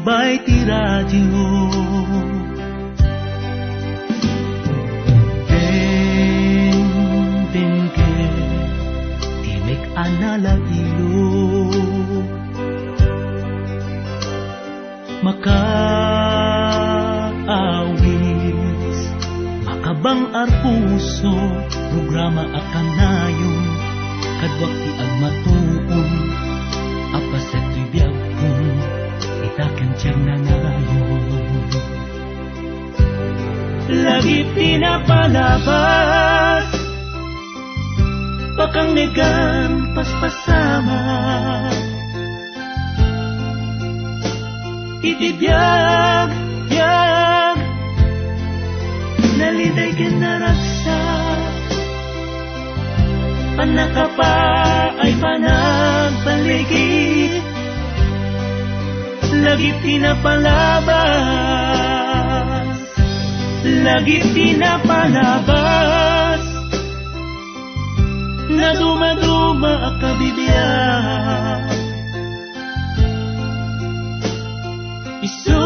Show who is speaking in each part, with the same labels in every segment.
Speaker 1: iba'y ti radyo. Dengke timek anala ilo makaawis makabang arpuso programa at kanayon kadwak ti agmatuon apaset ti biyag kong itaken tiyang nangayon lagi pinapalabas bakang negan paspasama itibiyag biyag naliday kinaragsak panakapa ay panagpaligid lagi pinapalabas lagi pinapalabas na dumaduma ang kabibiyag isu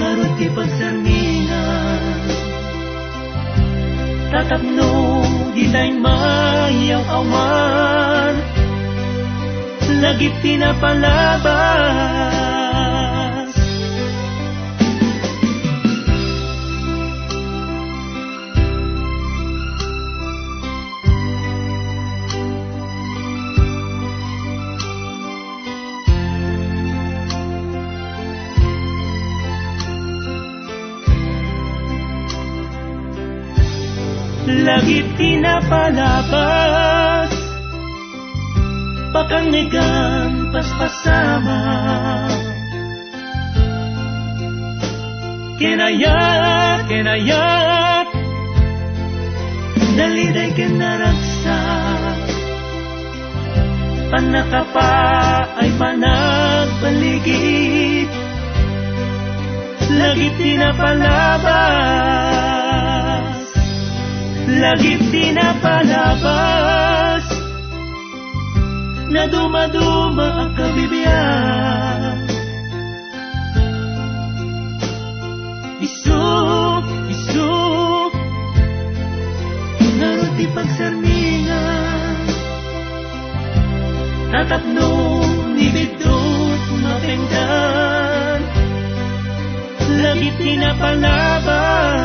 Speaker 1: narot ti pagsarmingan tatapno ditay mayaw awan lagi pinapalabas lagi pinapalabas bakang negan paspasama kinayat daliday kinaragsak panakapa ay panagpaligid lagi pinapalabas lagi pinapalabas na dumaduma ang kabibiyag isu narot ti pagsarmingan tatapno ni bidot mapengdan lagi pinapalabas